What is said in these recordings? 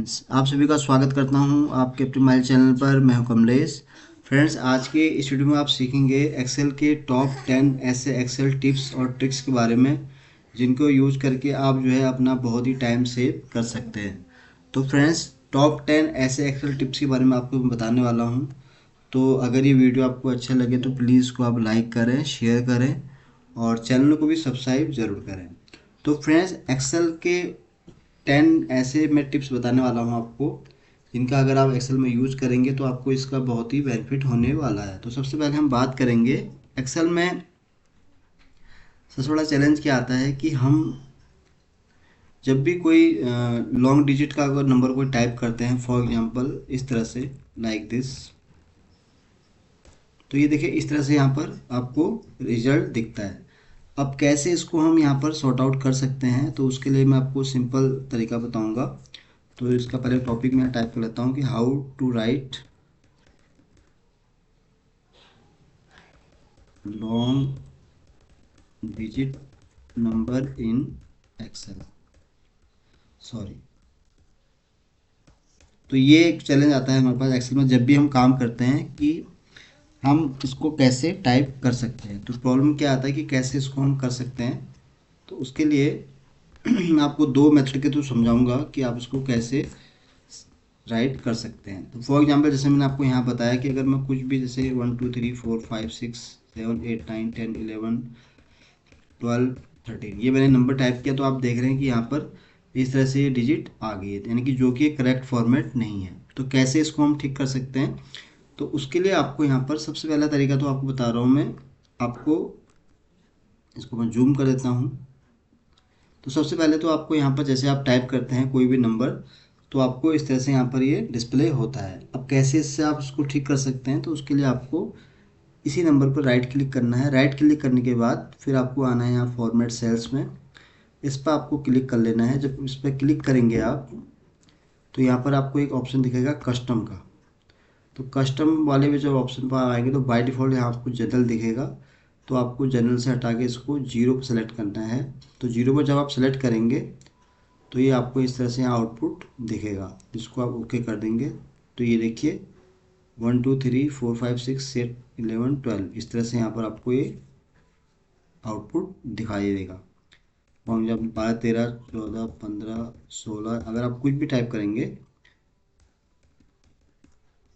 Friends, आप सभी का स्वागत करता हूं आपके अपने मोबाइल चैनल पर। मैं हूं कमलेश। फ्रेंड्स, आज के इस वीडियो में आप सीखेंगे एक्सेल के टॉप 10 ऐसे एक्सेल टिप्स और ट्रिक्स के बारे में जिनको यूज करके आप जो है अपना बहुत ही टाइम सेव कर सकते हैं। तो फ्रेंड्स, टॉप 10 ऐसे एक्सेल टिप्स के बारे में आपको बताने वाला हूं। तो अगर ये वीडियो आपको अच्छा लगे तो प्लीज़ इसको आप लाइक करें, शेयर करें और चैनल को भी सब्सक्राइब ज़रूर करें। तो फ्रेंड्स, एक्सेल के 10 ऐसे मैं टिप्स बताने वाला हूँ आपको, जिनका अगर आप एक्सेल में यूज करेंगे तो आपको इसका बहुत ही बेनिफिट होने वाला है। तो सबसे पहले हम बात करेंगे एक्सेल में सबसे बड़ा चैलेंज क्या आता है कि हम जब भी कोई लॉन्ग डिजिट का अगर नंबर कोई टाइप करते हैं, फॉर एग्जांपल इस तरह से, लाइक दिस, तो ये देखिए इस तरह से यहाँ पर आपको रिजल्ट दिखता है। अब कैसे इसको हम यहाँ पर सॉर्ट आउट कर सकते हैं, तो उसके लिए मैं आपको सिंपल तरीका बताऊंगा। तो इसका पहले टॉपिक मैं टाइप कर लेता हूँ कि how to write long digit number in Excel. Sorry, तो ये एक चैलेंज आता है हमारे पास एक्सेल में जब भी हम काम करते हैं कि हम इसको कैसे टाइप कर सकते हैं। तो प्रॉब्लम क्या आता है कि कैसे इसको हम कर सकते हैं। तो उसके लिए मैं आपको दो मेथड के थ्रू समझाऊंगा कि आप इसको कैसे राइट कर सकते हैं। तो फॉर एग्जांपल जैसे मैंने आपको यहाँ बताया कि अगर मैं कुछ भी जैसे 1 2 3 4 5 6 7 8 9 10 11 12 13 ये मैंने नंबर टाइप किया, तो आप देख रहे हैं कि यहाँ पर इस तरह से ये डिजिट आ गई है, यानी कि जो कि करेक्ट फॉर्मेट नहीं है। तो कैसे इसको हम ठीक कर सकते हैं, तो उसके लिए आपको यहाँ पर सबसे पहला तरीका तो आपको बता रहा हूँ मैं आपको। इसको मैं जूम कर देता हूँ। तो सबसे पहले तो आपको यहाँ पर जैसे आप टाइप करते हैं कोई भी नंबर, तो आपको इस तरह से यहाँ पर ये डिस्प्ले होता है। अब कैसे इससे आप इसको ठीक कर सकते हैं, तो उसके लिए आपको इसी नंबर पर राइट क्लिक करना है। राइट क्लिक करने के बाद फिर आपको आना है यहाँ फॉर्मेट सेल्स में, इस पर आपको क्लिक कर लेना है। जब इस पर क्लिक करेंगे आप, तो यहाँ पर आपको एक ऑप्शन दिखेगा कस्टम का। तो कस्टम वाले में जब ऑप्शन पर आएंगे तो बाय डिफ़ॉल्ट यहाँ आपको जनरल दिखेगा, तो आपको जनरल से हटा के इसको जीरो पर सेलेक्ट करना है। तो जीरो पर जब आप सेलेक्ट करेंगे तो ये आपको इस तरह से यहाँ आउटपुट दिखेगा, जिसको आप ओके कर देंगे। तो ये देखिए 1 2 3 4 5 6 7 11 12 इस तरह से यहाँ पर आपको ये आउटपुट दिखाई देगा। और जब 12 13 14 15 16 अगर आप कुछ भी टाइप करेंगे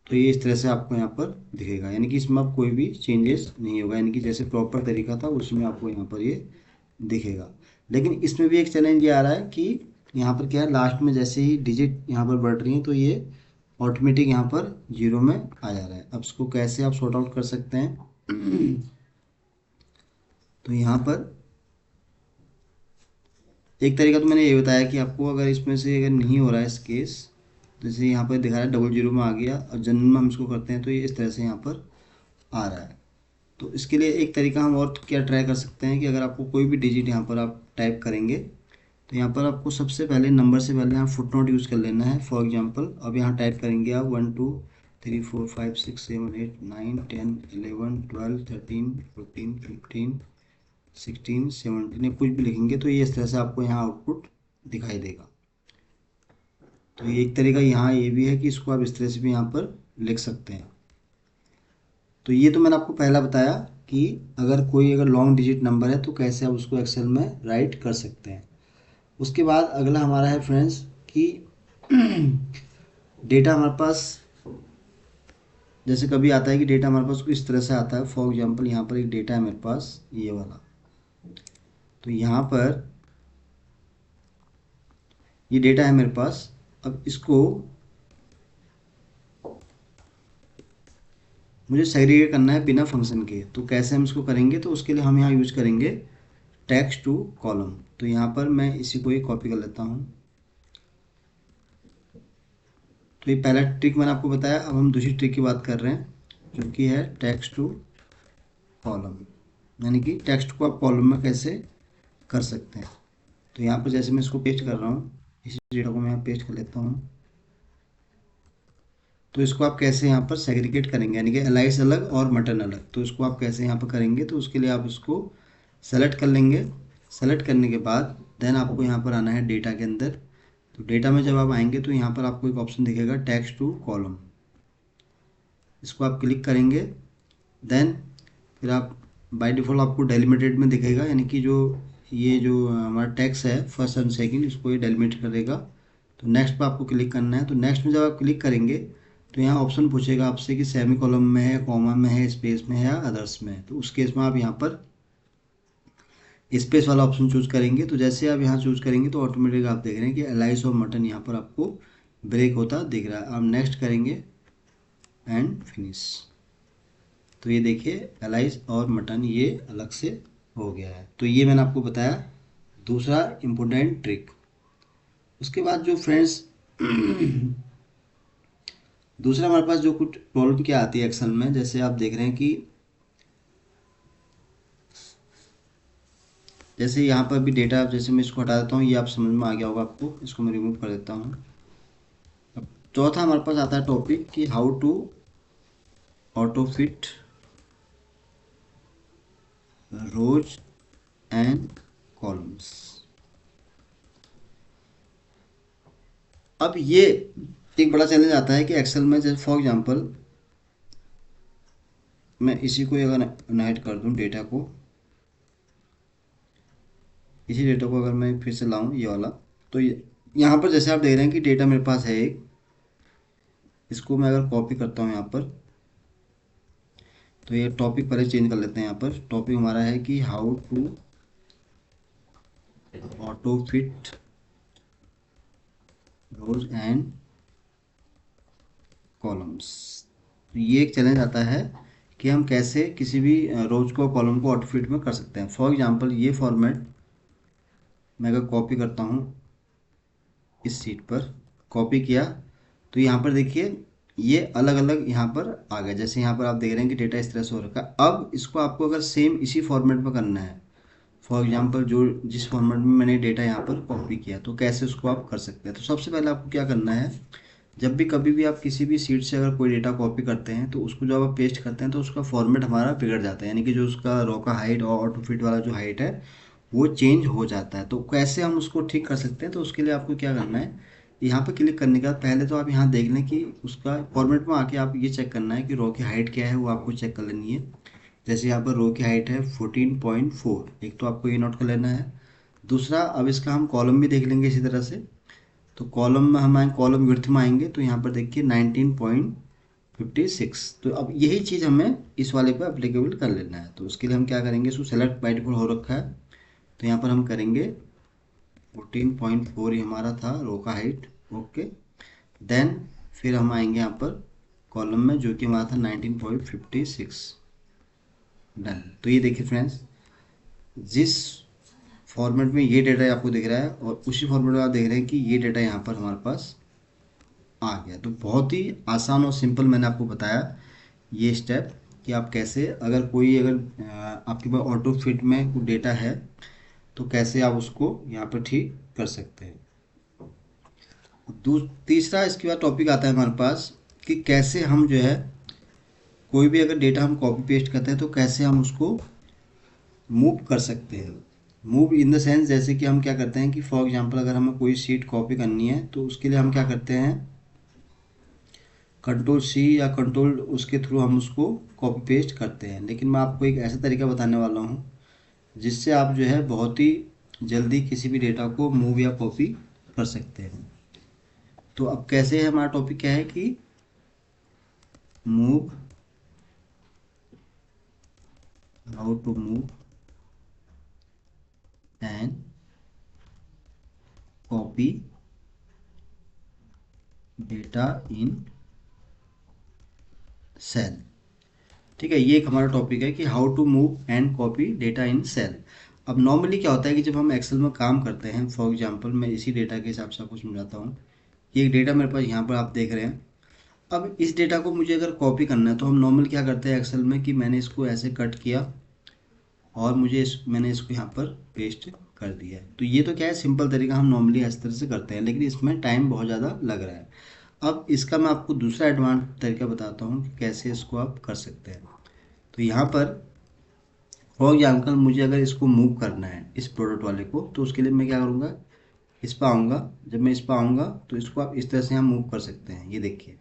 तो ये इस तरह से आपको यहाँ पर दिखेगा, यानी कि इसमें आप कोई भी चेंजेस नहीं होगा, यानी कि जैसे प्रॉपर तरीका था उसमें आपको यहाँ पर ये दिखेगा। लेकिन इसमें भी एक चैलेंज ये आ रहा है कि यहाँ पर क्या है, लास्ट में जैसे ही डिजिट यहाँ पर बढ़ रही हैं तो ये ऑटोमेटिक यहाँ पर जीरो में आ जा रहा है। अब इसको कैसे आप सॉर्ट आउट कर सकते हैं, तो यहाँ पर एक तरीका तो मैंने ये बताया कि आपको अगर इसमें से अगर नहीं हो रहा है इस केस, जैसे यहाँ पर दिखा रहा है डबल जीरो में आ गया और जनरल में हम इसको करते हैं तो ये इस तरह से यहाँ पर आ रहा है। तो इसके लिए एक तरीका हम और क्या ट्राई कर सकते हैं कि अगर आपको कोई भी डिजिट यहाँ पर आप टाइप करेंगे तो यहाँ पर आपको सबसे पहले नंबर से पहले यहाँ फुटनोट यूज़ कर लेना है। फॉर एग्जांपल अब यहाँ टाइप करेंगे आप 1 2 3 4 5 6 7 8 9 10 11 12 13 14 15 16 17 या कुछ भी लिखेंगे तो ये इस तरह से आपको यहाँ आउटपुट दिखाई देगा। तो ये एक तरीका यहाँ ये भी है कि इसको आप इस तरह से भी यहाँ पर लिख सकते हैं। तो ये तो मैंने आपको पहला बताया कि अगर लॉन्ग डिजिट नंबर है तो कैसे आप उसको एक्सेल में राइट कर सकते हैं। उसके बाद अगला हमारा है फ्रेंड्स कि डेटा हमारे पास जैसे कभी आता है कि डेटा हमारे पास इस तरह से आता है। फॉर एग्जांपल यहाँ पर एक डेटा है मेरे पास ये वाला, तो यहाँ पर ये डेटा है मेरे पास। अब इसको मुझे सेग्रीगेट करना है बिना फंक्शन के, तो कैसे हम इसको करेंगे, तो उसके लिए हम यहाँ यूज करेंगे टेक्स्ट टू कॉलम। तो यहाँ पर मैं इसी को ही कॉपी कर लेता हूँ। तो ये पहला ट्रिक मैंने आपको बताया। अब हम दूसरी ट्रिक की बात कर रहे हैं जो कि है टेक्स्ट टू कॉलम, यानी कि टेक्स्ट को आप कॉलम में कैसे कर सकते हैं। तो यहाँ पर जैसे मैं इसको पेस्ट कर रहा हूँ, इसी डेटा को मैं यहाँ पेस्ट कर लेता हूँ। तो इसको आप कैसे यहाँ पर सेग्रीगेट करेंगे, यानी कि एलाइस अलग और मटन अलग, तो इसको आप कैसे यहाँ पर करेंगे, तो उसके लिए आप इसको सेलेक्ट कर लेंगे। सेलेक्ट करने के बाद देन आपको यहाँ पर आना है डेटा के अंदर। तो डेटा में जब आप आएंगे तो यहाँ पर आपको एक ऑप्शन दिखेगा टेक्स्ट टू कॉलम, इसको आप क्लिक करेंगे। देन फिर आप बाय डिफ़ॉल्ट आपको डेलिमिटेड में दिखेगा, यानी कि जो ये जो हमारा टेक्स्ट है फर्स्ट एंड सेकंड, इसको ये डेलिमिट करेगा। तो नेक्स्ट पे आपको क्लिक करना है। तो नेक्स्ट में जब आप क्लिक करेंगे तो यहाँ ऑप्शन पूछेगा आपसे कि सेमी कॉलम में है, कॉमा में है, स्पेस में है या अदर्स में है। तो उस केस में आप यहाँ पर स्पेस वाला ऑप्शन चूज करेंगे। तो जैसे आप यहाँ चूज करेंगे तो ऑटोमेटिक आप देख रहे हैं कि एलाइस और मटन यहाँ पर आपको ब्रेक होता दिख रहा है। आप नेक्स्ट करेंगे एंड फिनिश। तो ये देखिए एलाइस और मटन ये अलग से हो गया है। तो ये मैंने आपको बताया दूसरा इम्पोर्टेंट ट्रिक। उसके बाद जो फ्रेंड्स दूसरा हमारे पास जो कुछ प्रॉब्लम क्या आती है एक्सेल में, जैसे आप देख रहे हैं कि जैसे यहाँ पर भी डेटा, जैसे मैं इसको हटा देता हूँ, ये आप समझ में आ गया होगा आपको, इसको मैं रिमूव कर देता हूँ। अब चौथा हमारे पास आता है टॉपिक कि how to auto fit rows and columns. अब ये एक बड़ा चैलेंज आता है कि एक्सेल में, जैसे फॉर एग्जांपल मैं इसी को अगर नाइट कर दूं डेटा को, इसी डेटा को अगर मैं फिर से लाऊं ये वाला, तो यहाँ पर जैसे आप देख रहे हैं कि डेटा मेरे पास है एक, इसको मैं अगर कॉपी करता हूँ यहाँ पर, तो ये टॉपिक पहले चेंज कर लेते हैं। यहाँ पर टॉपिक हमारा है कि how to auto fit rows and columns. तो ये एक चैलेंज आता है कि हम कैसे किसी भी रोज को कॉलम को ऑटो फिट में कर सकते हैं। फॉर एग्जांपल ये फॉर्मेट मैं अगर कॉपी करता हूँ इस सीट पर, कॉपी किया तो यहाँ पर देखिए ये अलग अलग यहाँ पर आ गया। जैसे यहाँ पर आप देख रहे हैं कि डेटा इस तरह से हो रखा है। अब इसको आपको अगर सेम इसी फॉर्मेट में करना है, फॉर एग्जांपल जो जिस फॉर्मेट में मैंने डेटा यहाँ पर कॉपी किया, तो कैसे उसको आप कर सकते हैं। तो सबसे पहले आपको क्या करना है, जब भी कभी भी आप किसी भी सीट से अगर कोई डेटा कॉपी करते हैं तो उसको जब आप पेस्ट करते हैं तो उसका फॉर्मेट हमारा बिगड़ जाता है, यानी कि जो उसका रो का हाइट और ऑटो फिट वाला जो हाइट है वो चेंज हो जाता है। तो कैसे हम उसको ठीक कर सकते हैं, तो उसके लिए आपको क्या करना है, यहाँ पे क्लिक करने के बाद पहले तो आप यहाँ देख लें कि उसका फॉर्मेट में आके आप ये चेक करना है कि रो की हाइट क्या है, वो आपको चेक कर लेनी है। जैसे यहाँ पर रो की हाइट है 14.4, एक तो आपको ये नोट कर लेना है। दूसरा, अब इसका हम कॉलम भी देख लेंगे इसी तरह से। तो कॉलम में हम आए, कॉलम विड्थ में आएंगे तो यहाँ पर देखिए 19.56। तो अब यही चीज़ हमें इस वाले पे अप्लीकेबल कर लेना है। तो उसके लिए हम क्या करेंगे, इसको सेलेक्ट बाय डिफॉल्ट हो रखा है, तो यहाँ पर हम करेंगे 14.4 ही हमारा था रो का हाइट, ओके। देन फिर हम आएंगे यहाँ पर कॉलम में जो कि हमारा था 19.56, डन। तो ये देखिए फ्रेंड्स, जिस फॉर्मेट में ये डेटा आपको दिख रहा है और उसी फॉर्मेट में आप देख रहे हैं कि ये डेटा यहाँ पर हमारे पास आ गया। तो बहुत ही आसान और सिंपल मैंने आपको बताया ये स्टेप कि आप कैसे, अगर कोई आपके पास ऑटो फिट में कोई डेटा है तो कैसे आप उसको यहाँ पर ठीक कर सकते हैं। तीसरा इसके बाद टॉपिक आता है हमारे पास कि कैसे हम जो है कोई भी अगर डेटा हम कॉपी पेस्ट करते हैं तो कैसे हम उसको मूव कर सकते हैं। मूव इन द सेंस, जैसे कि हम क्या करते हैं कि फॉर एग्जांपल अगर हमें कोई शीट कॉपी करनी है तो उसके लिए हम क्या करते हैं, कंट्रोल सी या कंट्रोल उसके थ्रू हम उसको कॉपी पेस्ट करते हैं। लेकिन मैं आपको एक ऐसा तरीका बताने वाला हूँ जिससे आप जो है बहुत ही जल्दी किसी भी डेटा को मूव या कॉपी कर सकते हैं। तो अब कैसे है, हमारा टॉपिक क्या है कि move, how to move and copy data in cell. ठीक है, ये एक हमारा टॉपिक है कि how to move and copy data in cell. अब नॉर्मली क्या होता है कि जब हम एक्सेल में काम करते हैं, फॉर एग्जांपल मैं इसी डेटा के हिसाब से आपको समझाता हूँ। ये एक डेटा मेरे पास यहाँ पर आप देख रहे हैं। अब इस डेटा को मुझे अगर कॉपी करना है तो हम नॉर्मल क्या करते हैं एक्सेल में कि मैंने इसको ऐसे कट किया और मैंने इसको यहाँ पर पेस्ट कर दिया है। तो ये तो क्या है, सिंपल तरीका, हम नॉर्मली इस तरह से करते हैं, लेकिन इसमें टाइम बहुत ज़्यादा लग रहा है। अब इसका मैं आपको दूसरा एडवांस तरीका बताता हूँ कि कैसे इसको आप कर सकते हैं। तो यहाँ पर फॉर एग्जाम्पल मुझे अगर इसको मूव करना है इस प्रोडक्ट वाले को, तो उसके लिए मैं क्या करूँगा, इस पर आऊँगा, जब मैं इस पर आऊँगा तो इसको आप इस तरह से यहाँ मूव कर सकते हैं। ये देखिए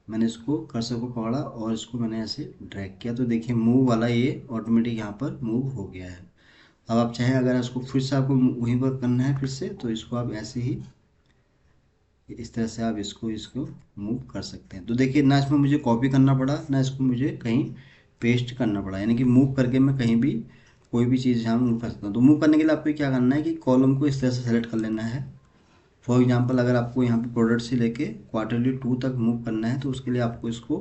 मैंने इसको कर्सर को पकड़ा और इसको मैंने ऐसे ड्रैग किया तो देखिए मूव वाला ये ऑटोमेटिक यहाँ पर मूव हो गया है। अब आप चाहें अगर इसको फिर से आपको वहीं पर करना है फिर से, तो इसको आप ऐसे ही इस तरह से आप इसको इसको मूव कर सकते हैं। तो देखिए ना इसमें मुझे कॉपी करना पड़ा ना इसको मुझे कहीं पेस्ट करना पड़ा, यानी कि मूव करके मैं कहीं भी कोई भी चीज़ यहाँ मूव कर सकता हूँ। तो मूव करने के लिए आपको क्या करना है कि कॉलम को इस तरह से सेलेक्ट कर लेना है। फॉर एग्जांपल अगर आपको यहाँ पे प्रोडक्ट से लेके क्वार्टरली 2 तक मूव करना है तो उसके लिए आपको इसको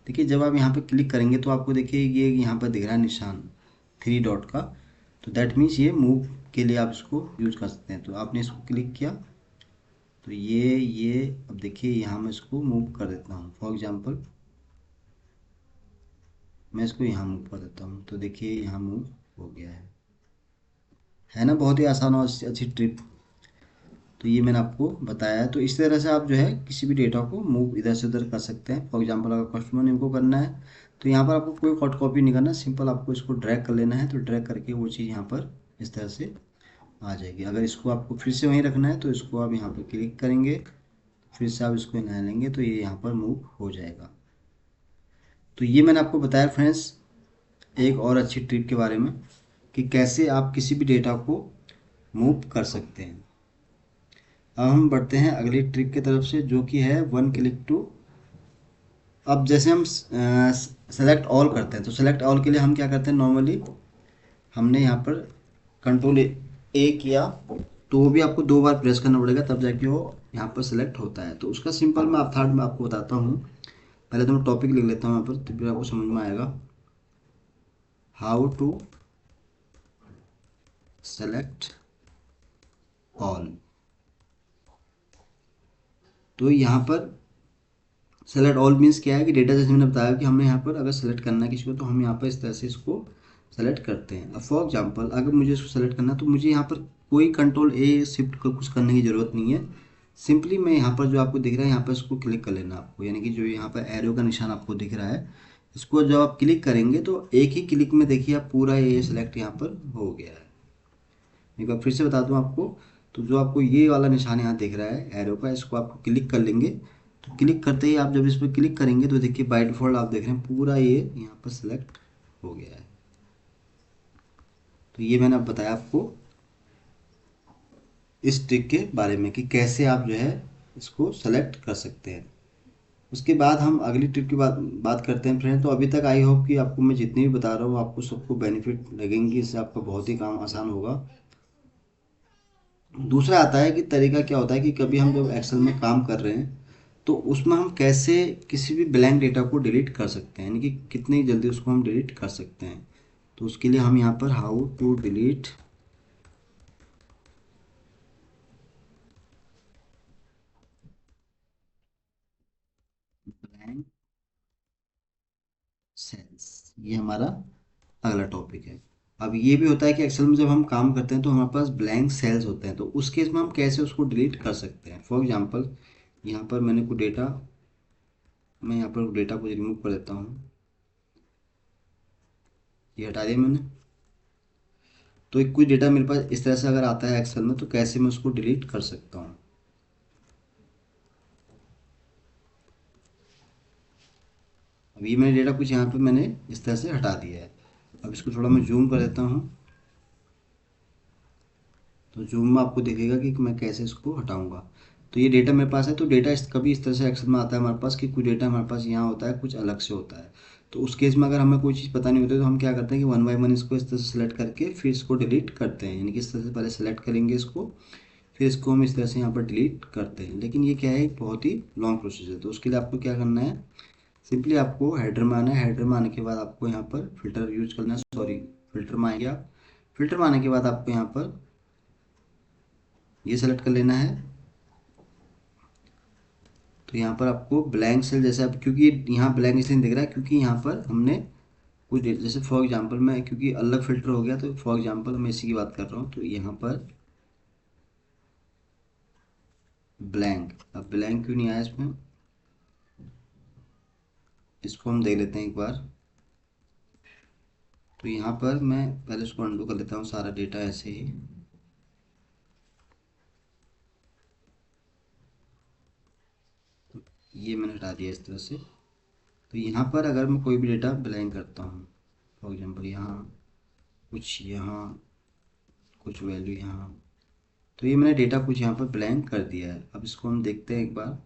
देखिए जब आप यहाँ पे क्लिक करेंगे तो आपको देखिए ये यहाँ पर दिख रहा है निशान 3 डॉट का, तो दैट मीन्स ये मूव के लिए आप इसको यूज़ कर सकते हैं। तो आपने इसको क्लिक किया तो ये अब देखिए यहाँ मैं इसको मूव कर देता हूँ। फॉर एग्जांपल मैं इसको यहाँ मूव कर देता हूँ तो देखिए यहाँ मूव हो गया है ना। बहुत ही आसान और अच्छी ट्रिप। तो ये मैंने आपको बताया है। तो इस तरह से आप जो है किसी भी डेटा को मूव इधर से उधर कर सकते हैं। फॉर एग्जांपल अगर कस्टमर नेम को करना है तो यहाँ पर आपको कोई कट कॉपी नहीं करना, सिंपल आपको इसको ड्रैग कर लेना है। तो ड्रैग करके वो चीज़ यहाँ पर इस तरह से आ जाएगी। अगर इसको आपको फिर से वहीं रखना है तो इसको आप यहाँ पर क्लिक करेंगे, फिर से आप इसको यहाँ लेंगे तो ये यहाँ पर मूव हो जाएगा। तो ये मैंने आपको बताया फ्रेंड्स एक और अच्छी ट्रिक के बारे में कि कैसे आप किसी भी डेटा को मूव कर सकते हैं। अब हम बढ़ते हैं अगली ट्रिक की तरफ से जो कि है वन क्लिक टू। अब जैसे हम सेलेक्ट ऑल करते हैं तो सेलेक्ट ऑल के लिए हम क्या करते हैं, नॉर्मली हमने यहाँ पर कंट्रोल ए किया तो वो भी आपको 2 बार प्रेस करना पड़ेगा तब जाके वो यहाँ पर सेलेक्ट होता है। तो उसका सिंपल मैं आप थर्ड में आपको बताता हूँ। पहले तो मैं टॉपिक लिख लेता हूँ यहाँ पर तो फिर आपको समझ में आएगा। How to select all. तो यहाँ पर सेलेक्ट ऑल मीन्स क्या है कि डेटा जैसे मैंने बताया कि हमें यहाँ पर अगर सेलेक्ट करना है किसी को तो हम यहाँ पर इस तरह से इसको सेलेक्ट करते हैं। अब फॉर एग्जांपल अगर मुझे इसको सेलेक्ट करना है तो मुझे यहाँ पर कोई कंट्रोल ए शिफ्ट को कुछ करने की ज़रूरत नहीं है। सिंपली मैं यहाँ पर जो आपको दिख रहा है यहाँ पर इसको क्लिक कर लेना आपको, यानी कि जो यहाँ पर एरो का निशान आपको दिख रहा है इसको जब आप क्लिक करेंगे तो एक ही क्लिक में देखिए आप पूरा ये सिलेक्ट यहाँ पर हो गया है। एक बार फिर से बता दूं आपको, तो जो आपको ये वाला निशान यहाँ दिख रहा है एरो का, इसको आपको क्लिक कर लेंगे। तो क्लिक करते ही आप जब इस पर क्लिक करेंगे तो देखिए बाय डिफ़ॉल्ट आप देख रहे हैं पूरा ये यहाँ पर सिलेक्ट हो गया है। तो ये मैंने अब बताया आपको इस ट्रिक के बारे में कि कैसे आप जो है इसको सेलेक्ट कर सकते हैं। उसके बाद हम अगली ट्रिक की बात करते हैं फ्रेंड। तो अभी तक आई होप कि आपको मैं जितनी भी बता रहा हूँ आपको सबको बेनिफिट लगेंगी, इससे आपका बहुत ही काम आसान होगा। दूसरा आता है कि तरीका क्या होता है कि कभी हम जब एक्सेल में काम कर रहे हैं तो उसमें हम कैसे किसी भी ब्लैंक डेटा को डिलीट कर सकते हैं, यानी कि कितनी जल्दी उसको हम डिलीट कर सकते हैं। तो उसके लिए हम यहाँ पर how to delete blank cells, ये हमारा अगला टॉपिक है। अब ये भी होता है कि एक्सेल में जब हम काम करते हैं तो हमारे पास ब्लैंक सेल्स होते हैं, तो उस केस में हम कैसे उसको डिलीट कर सकते हैं। फॉर एग्जांपल यहाँ पर मैंने कोई डेटा, मैं यहाँ पर डेटा को रिमूव कर देता हूँ, ये हटा दिया मैंने। तो एक कोई डेटा मेरे पास इस तरह से अगर आता है एक्सेल में तो कैसे मैं उसको डिलीट कर सकता हूँ। अब ये मैंने डेटा कुछ यहाँ पे मैंने इस तरह से हटा दिया है। अब इसको थोड़ा मैं जूम कर देता हूँ तो जूम में आपको दिखेगा कि मैं कैसे इसको हटाऊंगा। तो ये डेटा मेरे पास है, तो डेटा कभी इस तरह से एक्सेल में आता है हमारे पास कि कुछ डेटा हमारे पास यहाँ होता है कुछ अलग से होता है। तो उस केस में अगर हमें कोई चीज़ पता नहीं होती तो हम क्या करते हैं कि वन बाय वन इसको इस तरह से सेलेक्ट करके फिर इसको डिलीट करते हैं, यानी कि इस तरह से पहले सेलेक्ट करेंगे इसको फिर इसको हम इस तरह से यहाँ पर डिलीट करते हैं। लेकिन ये क्या है, एक बहुत ही लॉन्ग प्रोसेस है। तो उसके लिए आपको क्या करना है, सिंपली आपको हेडर में आना है। हेडर में आने के बाद आपको यहाँ पर फिल्टर यूज करना है, सॉरी फिल्टर में आएंगे आप। फिल्टर में आने के बाद आपको यहाँ पर ये सेलेक्ट कर लेना है। तो यहाँ पर आपको ब्लैंक सेल जैसे आप, क्योंकि यहाँ ब्लैंक इसलिए दिख रहा है क्योंकि यहाँ पर हमने कुछ जैसे फॉर एग्जांपल मैं क्योंकि अलग फिल्टर हो गया तो फॉर एग्जांपल मैं इसी की बात कर रहा हूँ। तो यहाँ पर ब्लैंक, अब ब्लैंक क्यों नहीं आया इसमें, इसको हम देख लेते हैं एक बार। तो यहाँ पर मैं पहले इसको अंडू कर लेता हूँ सारा डेटा ऐसे ही। ये मैंने हटा दिया इस तरह से। तो यहाँ पर अगर मैं कोई भी डेटा ब्लैंक करता हूँ, फॉर एग्जांपल यहाँ कुछ वैल्यू यहाँ, तो ये मैंने डेटा कुछ यहाँ पर ब्लैंक कर दिया है। अब इसको हम देखते हैं एक बार।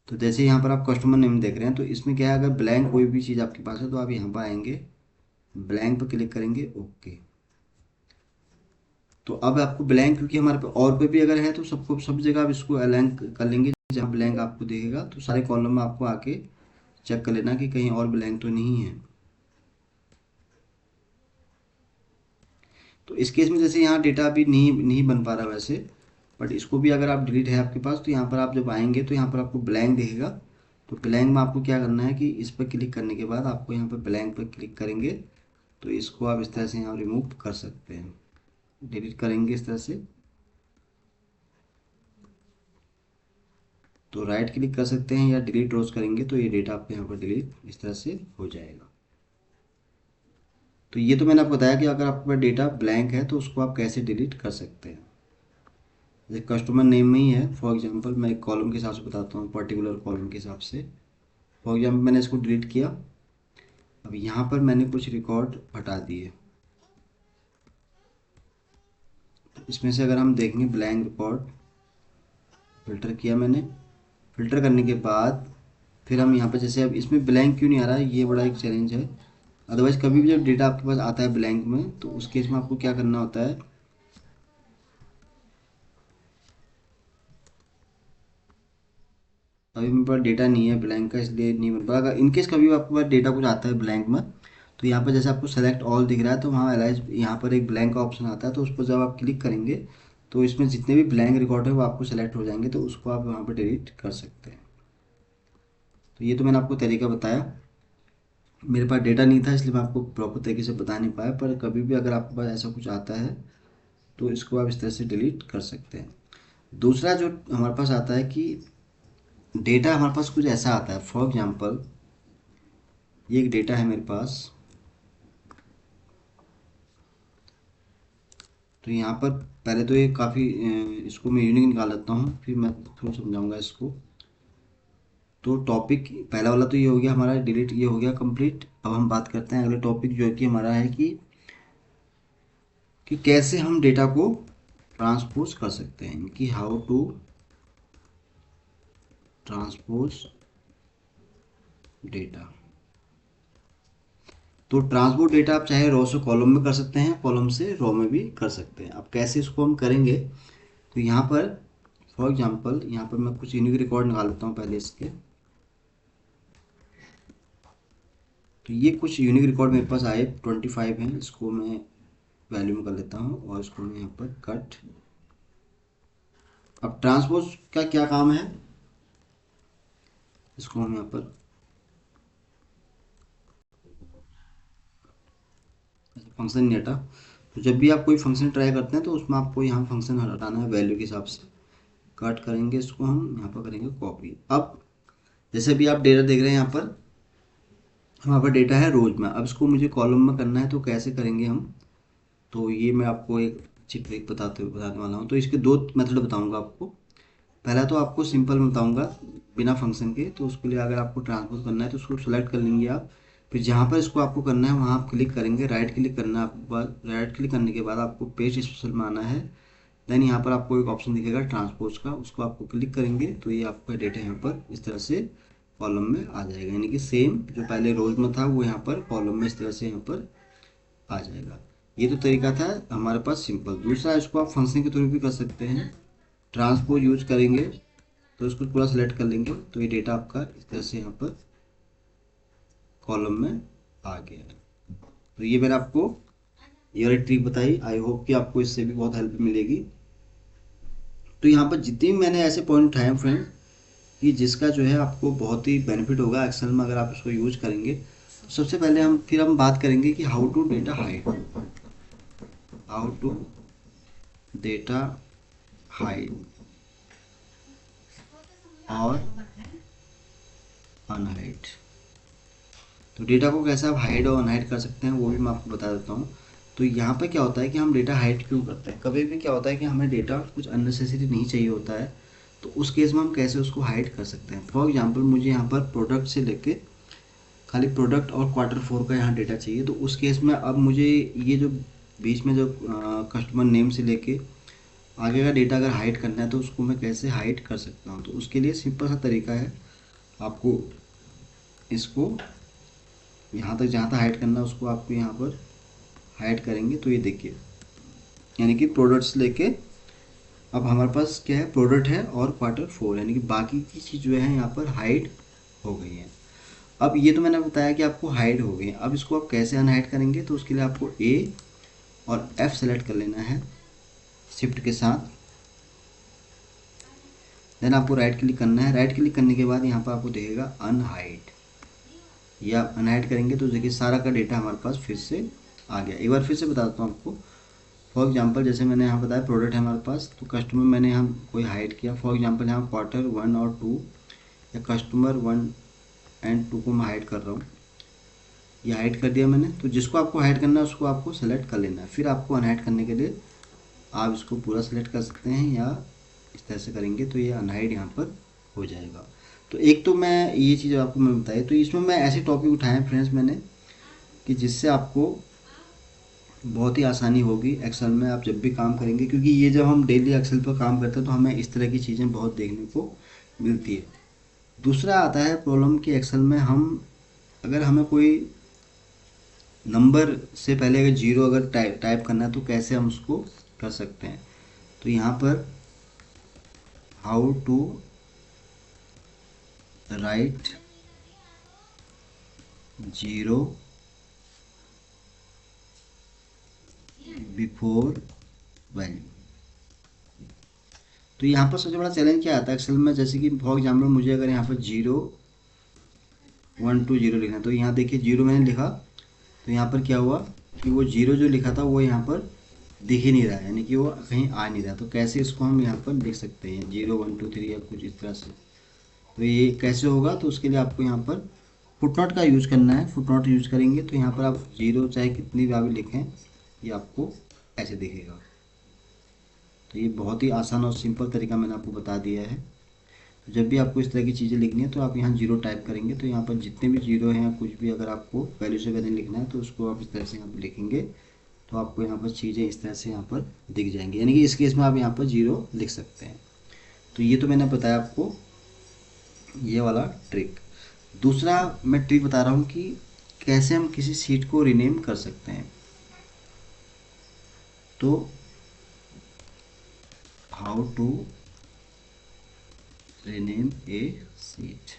तो जैसे यहाँ पर आप कस्टमर नेम देख रहे हैं, तो इसमें क्या है, अगर ब्लैंक कोई भी चीज़ आपके पास है तो आप यहाँ पर आएंगे, ब्लैंक पर क्लिक करेंगे, ओके। तो अब आपको ब्लैंक, क्योंकि हमारे पे और कोई भी अगर है तो सबको सब जगह आप इसको अलाइन कर लेंगे। जहाँ ब्लैंक आपको दिखेगा तो सारे कॉलम में आपको आके चेक कर लेना कि कहीं और ब्लैंक तो नहीं है। तो इस केस में जैसे यहाँ डेटा अभी नहीं नहीं बन पा रहा वैसे, बट इसको भी अगर आप डिलीट है आपके पास तो यहाँ पर आप जब आएंगे तो यहाँ पर आपको ब्लैंक दिखेगा। तो ब्लैंक में आपको क्या करना है कि इस पर क्लिक करने के बाद आपको यहाँ पर ब्लैंक पर क्लिक करेंगे, तो इसको आप इस तरह से यहाँ रिमूव कर सकते हैं, डिलीट करेंगे इस तरह से। तो राइट क्लिक कर सकते हैं या डिलीट रोज करेंगे तो ये डेटा आपके यहाँ पर डिलीट इस तरह से हो जाएगा। तो ये तो मैंने आपको बताया कि अगर आपके पास डेटा ब्लैंक है तो उसको आप कैसे डिलीट कर सकते हैं। जैसे कस्टमर नेम में ही है, फॉर एग्जांपल मैं एक कॉलम के हिसाब से बताता हूँ, पर्टिकुलर कॉलम के हिसाब से। फॉर एग्जांपल मैंने इसको डिलीट किया। अब यहाँ पर मैंने कुछ रिकॉर्ड हटा दिए। तो इसमें से अगर हम देखेंगे ब्लैंक रिकॉर्ड, फिल्टर किया मैंने। फिल्टर करने के बाद फिर हम यहाँ पर जैसे अब इसमें ब्लैंक क्यों नहीं आ रहा है, ये बड़ा एक चैलेंज है। अदरवाइज कभी भी जब डेटा आपके पास आता है ब्लैंक में तो उस केस में आपको क्या करना होता है, अभी मेरे पास डेटा नहीं है ब्लैंक का इसलिए नहीं बन पा। अगर इनकेस कभी भी आपके पास डेटा कुछ आता है ब्लैंक में तो यहाँ पर जैसे आपको सेलेक्ट ऑल दिख रहा है तो वहाँ अलाइज यहाँ पर एक ब्लैंक का ऑप्शन आता है, तो उस पर जब आप क्लिक करेंगे तो इसमें जितने भी ब्लैंक रिकॉर्ड है वो आपको सेलेक्ट हो जाएंगे, तो उसको आप वहाँ पर डिलीट कर सकते हैं। तो ये तो मैंने आपको तरीका बताया। मेरे पास डेटा नहीं था इसलिए मैं आपको प्रॉपर तरीके से बता नहीं पाया, पर कभी भी अगर आपके पास ऐसा कुछ आता है तो इसको आप इस तरह से डिलीट कर सकते हैं। दूसरा जो हमारे पास आता है कि डेटा हमारे पास कुछ ऐसा आता है, फॉर एग्जांपल ये एक डेटा है मेरे पास। तो यहाँ पर पहले तो ये काफ़ी इसको मैं यूनिक निकाल लेता हूँ, फिर मैं थोड़ा समझाऊंगा इसको। तो टॉपिक पहला वाला तो ये हो गया हमारा डिलीट, ये हो गया कंप्लीट। अब हम बात करते हैं अगले टॉपिक जो है कि हमारा है कि कैसे हम डेटा को ट्रांसपोज कर सकते हैं, कि हाउ टू ट्रांसपोज डेटा। तो ट्रांसपोर्ट डेटा आप चाहे रो से कॉलम में कर सकते हैं, कॉलम से रो में भी कर सकते हैं। अब कैसे इसको हम करेंगे, तो यहाँ पर फॉर एग्जांपल यहाँ पर मैं कुछ यूनिक रिकॉर्ड निकाल लेता हूँ पहले इसके। तो ये कुछ यूनिक रिकॉर्ड मेरे पास आए 25 हैं, इसको मैं वैल्यू में कर लेता हूँ और इसको मैं यहाँ पर कट। अब ट्रांसपोज का क्या काम है, इसको हम यहाँ पर फंक्शन नहीं हटा। तो जब भी आप कोई फंक्शन ट्राई करते हैं तो उसमें आपको यहाँ फंक्शन हटाना है वैल्यू के हिसाब से। कट करेंगे इसको, हम यहाँ पर करेंगे कॉपी। अब जैसे भी आप डेटा देख रहे हैं यहाँ पर हमारे पास डेटा है रोज में, अब इसको मुझे कॉलम में करना है तो कैसे करेंगे हम, तो ये मैं आपको एक अच्छी ट्रिक बताने वाला हूँ। तो इसके दो मेथड बताऊँगा आपको। पहला तो आपको सिंपल में बताऊँगा बिना फंक्शन के। तो उसके लिए अगर आपको ट्रांसपोज करना है तो उसको सेलेक्ट कर लेंगे आप, फिर जहाँ पर इसको आपको करना है वहाँ आप क्लिक करेंगे, राइट क्लिक करना है आपके बाद। राइट क्लिक करने के बाद आपको पेज स्पेशल में आना है। देन यहाँ पर आपको एक ऑप्शन दिखेगा ट्रांसपोज का, उसको आपको क्लिक करेंगे तो ये आपका डेटा यहाँ पर इस तरह से कॉलम में आ जाएगा, यानी कि सेम जो पहले रोज में था वो यहाँ पर कॉलम में इस तरह से यहाँ पर आ जाएगा। ये तो तरीका था हमारे पास सिंपल। दूसरा, इसको आप फंक्शन के थ्रू भी कर सकते हैं। ट्रांसपोज यूज करेंगे तो इसको पूरा सेलेक्ट कर लेंगे तो ये डेटा आपका इस तरह से यहाँ पर कॉलम में आ गया। तो ये मैंने आपको ये वाली ट्रिक बताई, आई होप कि आपको इससे भी बहुत हेल्प मिलेगी। तो यहाँ पर जितने भी मैंने ऐसे पॉइंट उठाए फ्रेंड कि जिसका जो है आपको बहुत ही बेनिफिट होगा एक्सेल में अगर आप इसको यूज करेंगे। तो सबसे पहले हम बात करेंगे कि how to data hide, how to data hide और अनहाइड। तो डेटा को कैसे आप हाइड और अनहाइड कर सकते हैं वो भी मैं आपको बता देता हूँ। तो यहाँ पे क्या होता है कि हम डेटा हाइड क्यों करते हैं, कभी भी क्या होता है कि हमें डेटा कुछ अननेसेसरी नहीं चाहिए होता है तो उस केस में हम कैसे उसको हाइड कर सकते हैं। फॉर एग्जांपल मुझे यहाँ पर प्रोडक्ट से लेके खाली प्रोडक्ट और क्वार्टर 4 का यहाँ डेटा चाहिए, तो उस केस में अब मुझे ये जो बीच में जो कस्टमर नेम से लेके आगे का डेटा अगर हाइड करना है तो उसको मैं कैसे हाइड कर सकता हूँ। तो उसके लिए सिंपल सा तरीका है, आपको इसको यहाँ तक जहाँ तक हाइड करना है उसको आपको यहाँ पर हाइड करेंगे। तो ये देखिए, यानी कि प्रोडक्ट्स लेके अब हमारे पास क्या है, प्रोडक्ट है और क्वार्टर 4, यानी कि बाकी की चीज़ जो है यहाँ पर हाइड हो गई है। अब ये तो मैंने बताया कि आपको हाइड हो गई है, अब इसको आप कैसे अनहाइड करेंगे। तो उसके लिए आपको ए और एफ सेलेक्ट कर लेना है शिफ्ट के साथ, देन आपको राइट क्लिक करना है। राइट क्लिक करने के बाद यहाँ पर आपको दिखेगा अनहाइड, या अनहाइड करेंगे तो देखिए सारा का डेटा हमारे पास फिर से आ गया। एक बार फिर से बता देता हूँ आपको। फॉर एग्जांपल जैसे मैंने यहाँ बताया प्रोडक्ट है हमारे पास, तो कस्टमर मैंने यहाँ कोई हाइड किया। फॉर एग्जांपल यहाँ क्वार्टर 1 और 2 या कस्टमर 1 एंड 2 को मैं हाइड कर रहा हूँ, ये हाइड कर दिया मैंने। तो जिसको आपको हाइड करना है उसको आपको सेलेक्ट कर लेना है। फिर आपको अनहाइड करने के लिए आप इसको पूरा सेलेक्ट कर सकते हैं, या इस तरह से करेंगे तो ये अनहाइड यहाँ पर हो जाएगा। तो एक तो मैं ये चीज़ आपको मैं बताई, तो इसमें मैं ऐसे टॉपिक उठाए हैं फ्रेंड्स मैंने कि जिससे आपको बहुत ही आसानी होगी एक्सेल में आप जब भी काम करेंगे, क्योंकि ये जब हम डेली एक्सेल पर काम करते हैं तो हमें इस तरह की चीज़ें बहुत देखने को मिलती है। दूसरा आता है प्रॉब्लम कि एक्सेल में हम अगर हमें कोई नंबर से पहले अगर जीरो अगर टाइप करना है तो कैसे हम उसको कर सकते हैं। तो यहाँ पर how to write zero before value. तो यहाँ पर सबसे बड़ा चैलेंज क्या आता है एक्सेल में, जैसे कि फॉर एग्जाम्पल मुझे अगर यहाँ पर 0 1 2 0 लिखना है, तो यहाँ देखिए 0 मैंने लिखा, तो यहाँ पर क्या हुआ कि वो 0 जो लिखा था वो यहाँ पर दिख ही नहीं रहा है, यानी कि वो कहीं आ नहीं रहा। तो कैसे इसको हम यहाँ पर लिख सकते हैं 0 1 2 3 या कुछ इस तरह से। तो ये कैसे होगा, तो उसके लिए आपको यहाँ पर फुटनोट का यूज़ करना है। फुटनोट यूज़ करेंगे तो यहाँ पर आप 0 चाहे कितनी भी आप लिखें ये आपको ऐसे दिखेगा। तो ये बहुत ही आसान और सिंपल तरीका मैंने आपको बता दिया है। तो जब भी आपको इस तरह की चीज़ें लिखनी है तो आप यहाँ 0 टाइप करेंगे, तो यहाँ पर जितने भी 0 हैं कुछ भी अगर आपको वैल्यू से पहले लिखना है तो उसको आप इस तरह से यहाँ पर लिखेंगे, तो आपको यहाँ पर चीज़ें इस तरह से यहाँ पर दिख जाएंगी, यानी कि इस केस में आप यहाँ पर 0 लिख सकते हैं। तो ये तो मैंने बताया आपको ये वाला ट्रिक। दूसरा मैं ट्रिक बता रहा हूँ कि कैसे हम किसी सीट को रीनेम कर सकते हैं। तो how to rename a sheet,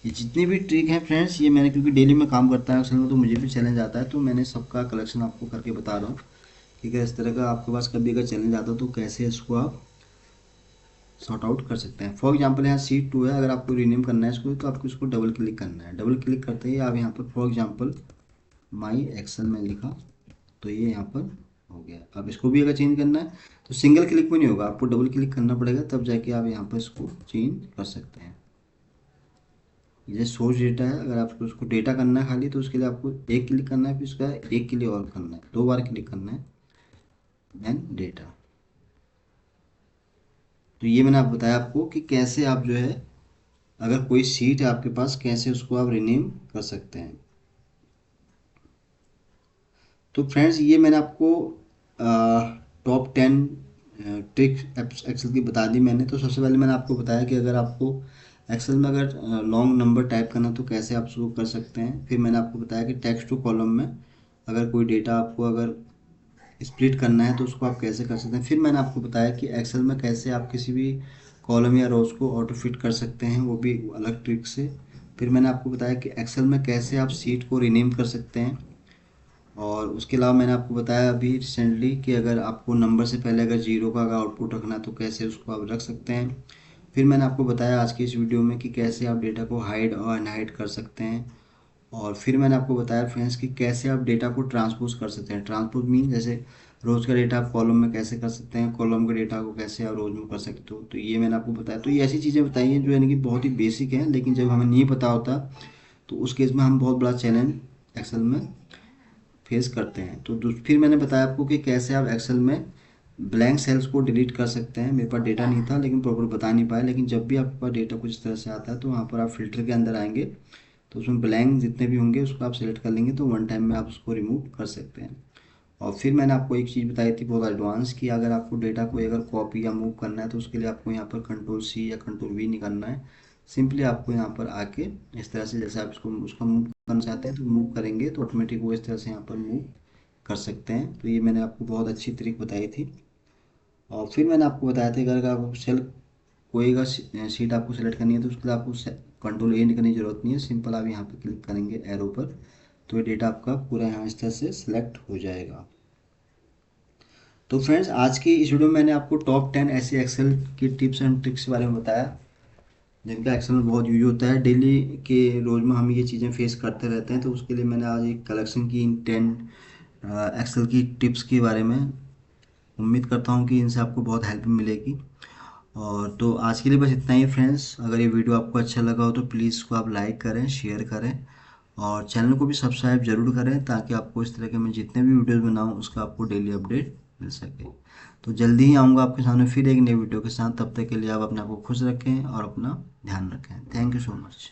ये जितनी भी ट्रिक हैं फ्रेंड्स ये मैंने, क्योंकि डेली में काम करता है असल में तो मुझे भी चैलेंज आता है, तो मैंने सबका कलेक्शन आपको करके बता रहा हूँ। ठीक है, इस तरह का आपके पास कभी अगर चैलेंज आता है तो कैसे इसको आप सॉर्ट आउट कर सकते हैं। फॉर एग्जांपल यहाँ सीट 2 है, अगर आपको रीनेम करना है इसको तो आपको इसको डबल क्लिक करना है। डबल क्लिक करते ही आप यहाँ पर फॉर एग्जांपल माई एक्सेल में लिखा, तो ये यहाँ पर हो गया। अब इसको भी अगर चेंज करना है तो सिंगल क्लिक में नहीं होगा, आपको डबल क्लिक करना पड़ेगा, तब जाके आप यहाँ पर इसको चेंज कर सकते हैं। ये सोर्स डेटा है, अगर आपको उसको डेटा करना है खाली तो उसके लिए आपको एक क्लिक करना है, फिर उसका एक क्लिक और करना है, 2 बार क्लिक करना है, देन डेटा। तो ये मैंने आप बताया आपको कि कैसे आप जो है अगर कोई सीट है आपके पास कैसे उसको आप रीनेम कर सकते हैं। तो फ्रेंड्स ये मैंने आपको टॉप 10 ट्रिक एक्सेल की बता दी मैंने। तो सबसे पहले मैंने आपको बताया कि अगर आपको एक्सेल में अगर लॉन्ग नंबर टाइप करना तो कैसे आप शुरू कर सकते हैं। फिर मैंने आपको बताया कि टेक्स्ट टू कॉलम में अगर कोई डेटा आपको अगर स्प्लिट करना है तो उसको आप कैसे कर सकते हैं। फिर मैंने आपको बताया कि एक्सेल में कैसे आप किसी भी कॉलम या रोज को ऑटो फिट कर सकते हैं, वो भी अलग ट्रिक से। फिर मैंने आपको बताया कि एक्सेल में कैसे आप सीट को रीनेम कर सकते हैं। और उसके अलावा मैंने आपको बताया अभी रिसेंटली कि अगर आपको नंबर से पहले अगर 0 का अगर आउटपुट रखना है तो कैसे उसको आप रख सकते हैं। फिर मैंने आपको बताया आज की इस वीडियो में कि कैसे आप डेटा को हाइड और अनहाइड कर सकते हैं। और फिर मैंने आपको बताया फ्रेंड्स कि कैसे आप डेटा को ट्रांसपोज कर सकते हैं। ट्रांसपोज मीन जैसे रोज़ का डेटा आप कॉलम में कैसे कर सकते हैं, कॉलम का डेटा को कैसे आप रोज़ में कर सकते हो। तो ये मैंने आपको बताया। तो ये ऐसी चीज़ें बताई हैं जो यानी कि बहुत ही बेसिक हैं, लेकिन जब हमें नहीं पता होता तो उस केस में हम बहुत बड़ा चैलेंज एक्सेल में फेस करते हैं। तो फिर मैंने बताया आपको कि कैसे आप एक्सेल में ब्लैंक सेल्स को डिलीट कर सकते हैं। मेरे पास डेटा नहीं था लेकिन प्रॉपर बता नहीं पाया, लेकिन जब भी आपके पास डेटा कुछ इस तरह से आता है तो वहाँ पर आप फिल्टर के अंदर आएंगे तो उसमें ब्लैंक जितने भी होंगे उसको आप सेलेक्ट कर लेंगे तो वन टाइम में आप उसको रिमूव कर सकते हैं। और फिर मैंने आपको एक चीज़ बताई थी बहुत एडवांस कि अगर आपको डेटा को अगर कॉपी या मूव करना है तो उसके लिए आपको यहाँ पर कंट्रोल C या कंट्रोल V नहीं करना है। सिंपली आपको यहाँ पर आके इस तरह से जैसे आप इसको उसका मूव करना चाहते हैं तो मूव करेंगे तो ऑटोमेटिक वो इस तरह से यहाँ पर मूव कर सकते हैं। तो ये मैंने आपको बहुत अच्छी ट्रिक बताई थी। और फिर मैंने आपको बताया था कि अगर आपको कोई अगर सीट आपको सेलेक्ट करनी है तो उसके लिए आपको कंट्रोल A करने की ज़रूरत नहीं है। सिंपल आप यहाँ पर क्लिक करेंगे एरो पर तो ये डेटा आपका पूरा यहाँ इस तरह से सिलेक्ट हो जाएगा। तो फ्रेंड्स आज की इस वीडियो में मैंने आपको टॉप 10 ऐसी एक्सेल की टिप्स एंड ट्रिक्स के बारे में बताया जिनका एक्सेल में बहुत यूज होता है। डेली के रोज में हम ये चीज़ें फेस करते रहते हैं, तो उसके लिए मैंने आज एक कलेक्शन की इन 10 एक्सेल की टिप्स के बारे में। उम्मीद करता हूँ कि इनसे आपको बहुत हेल्प मिलेगी। और तो आज के लिए बस इतना ही फ्रेंड्स। अगर ये वीडियो आपको अच्छा लगा हो तो प्लीज़ इसको आप लाइक करें, शेयर करें और चैनल को भी सब्सक्राइब जरूर करें ताकि आपको इस तरह के मैं जितने भी वीडियोस बनाऊं उसका आपको डेली अपडेट मिल सके। तो जल्दी ही आऊँगा आपके सामने फिर एक नई वीडियो के साथ। तब तक के लिए आप अपने आप को खुश रखें और अपना ध्यान रखें। Thank you so much.